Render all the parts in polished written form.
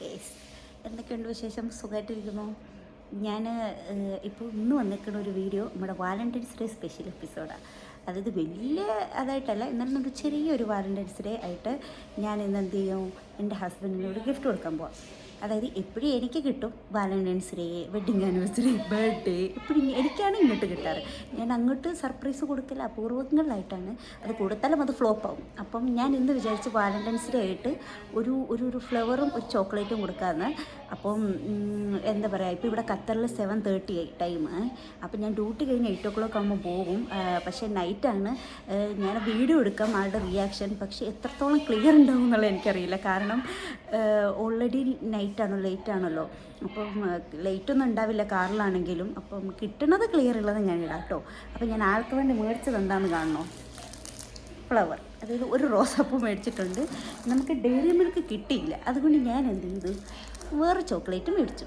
Case എന്തൊക്കെയുണ്ട് വിശേഷം? സുഖമായിട്ടിരിക്കുന്നു. ഞാൻ ഇപ്പോൾ ഇന്ന് വന്നിരിക്കുന്ന ഒരു വീഡിയോ നമ്മുടെ വാലൻറ്റൈൻസ് ഡേ സ്പെഷ്യൽ എപ്പിസോഡാണ്. അതായത് വലിയ അതായിട്ടല്ല, എന്നാലും നമുക്ക് ചെറിയൊരു വാലൻറ്റൈൻസ് ഡേ ആയിട്ട് ഞാൻ ഇന്ന് എന്ത് ചെയ്യും, എൻ്റെ ഹസ്ബൻഡിന് ഒരു ഗിഫ്റ്റ് കൊടുക്കാൻ പോവാം. അതായത് എപ്പോഴും എനിക്ക് കിട്ടും Valentine's day, wedding anniversary, birthday, എപ്പോഴും എനിക്കാണ് ഇങ്ങോട്ട് കിട്ടാറ്. ഞാൻ അങ്ങോട്ട് സർപ്രൈസ് കൊടുക്കൽ അപൂർവങ്ങളിലായിട്ടാണ്. അത് കൊടുത്താലും അത് ഫ്ലോപ്പ് ആവും. അപ്പം ഞാൻ ഇന്ന് വിചാരിച്ച് വാലൻറ്റൈൻസ് ഡേ ആയിട്ട് ഒരു ഫ്ലവറും ഒരു ചോക്ലേറ്റും കൊടുക്കാമെന്ന്. അപ്പം എന്താ പറയുക, ഇപ്പോൾ ഇവിടെ ഖത്തറിൽ 7:30 ടൈം. അപ്പം ഞാൻ ഡ്യൂട്ടി കഴിഞ്ഞ് 8 o'clock ആകുമ്പോൾ പോകും. പക്ഷേ നൈറ്റാണ്. ഞാൻ വീഡിയോ എടുക്കാം ആളുടെ റിയാക്ഷൻ, പക്ഷേ എത്രത്തോളം ക്ലിയർ ഉണ്ടാവും എന്നുള്ളത് എനിക്കറിയില്ല. കാരണം ഓൾറെഡി ലേറ്റാണല്ലോ. അപ്പം ലേറ്റൊന്നും ഉണ്ടാവില്ല കാറിലാണെങ്കിലും. അപ്പം കിട്ടുന്നത് ക്ലിയർ ഉള്ളത് ഞാൻ ഇടാം കേട്ടോ. അപ്പം ഞാൻ ആൾക്ക് വേണ്ടി മേടിച്ചത് എന്താണെന്ന് കാണണോ? ഫ്ലവർ, അതായത് ഒരു റോസാപ്പൂ മേടിച്ചിട്ടുണ്ട്. നമുക്ക് ഡെയറി മിൽക്ക് കിട്ടിയില്ല, അതുകൊണ്ട് ഞാൻ എന്ത് ചെയ്തു, വേറെ ചോക്ലേറ്റ് മേടിച്ചു.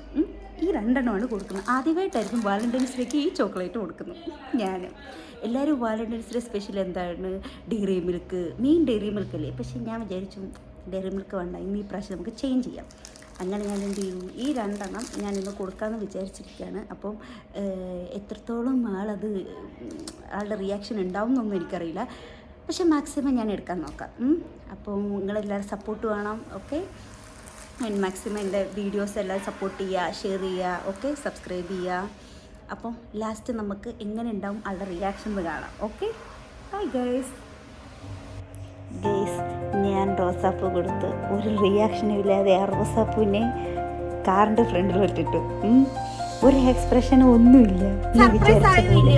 ഈ 2 എണ്ണമാണ് കൊടുക്കുന്നത്. ആദ്യമായിട്ടായിരിക്കും വാലൻറ്റൈൻസ് ഡേക്ക് ഈ ചോക്ലേറ്റ് കൊടുക്കുന്നു ഞാൻ. എല്ലാവരും വാലൻറ്റൈൻസ് ഡേ സ്പെഷ്യൽ എന്താണ്, Dairy Milk, main Dairy Milk അല്ലേ. പക്ഷേ ഞാൻ വിചാരിച്ചു ഡെയറി മിൽക്ക് വേണ്ട, ഇന്ന് ഈ പ്രാവശ്യം നമുക്ക് ചേഞ്ച് ചെയ്യാം. അങ്ങനെ ഞാൻ എന്ത് ചെയ്തു, ഈ 2 എണ്ണം ഞാൻ ഇന്ന് കൊടുക്കാമെന്ന് വിചാരിച്ചിരിക്കുകയാണ്. അപ്പം എത്രത്തോളം ആളുടെ റിയാക്ഷൻ ഉണ്ടാവും എന്നൊന്നും എനിക്കറിയില്ല. പക്ഷേ മാക്സിമം ഞാൻ എടുക്കാൻ നോക്കാം. അപ്പോൾ നിങ്ങളെല്ലാവരും സപ്പോർട്ട് വേണം. ഓക്കെ, മാക്സിമം എൻ്റെ വീഡിയോസ് എല്ലാം സപ്പോർട്ട് ചെയ്യുക, ഷെയർ ചെയ്യുക, ഓക്കെ, സബ്സ്ക്രൈബ് ചെയ്യുക. അപ്പം ലാസ്റ്റ് നമുക്ക് എങ്ങനെ ഉണ്ടാവും ആളുടെ റിയാക്ഷൻ എന്ന് കാണാം. Okay, bye guys. ഞാൻ റോസാപ്പൂ കൊടുത്ത് ഒരു റിയാക്ഷനും ഇല്ലാതെ ആ റോസാപ്പൂവിനെ കാറിൻ്റെ ഫ്രണ്ടിൽ ഇട്ടിട്ടു. ഒരു എക്സ്പ്രഷനും ഒന്നുമില്ല. സർപ്രൈസ് ആയില്ല.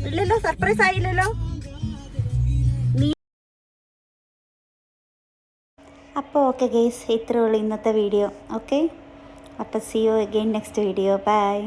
ഇല്ലല്ലോ, സർപ്രൈസ് ആയില്ലല്ലോ. അപ്പോൾ ഓക്കെ ഗൈസ്, ഇത്രയേ ഉള്ളൂ ഇന്നത്തെ വീഡിയോ. ഓക്കെ, അപ്പോൾ see you again next video. By.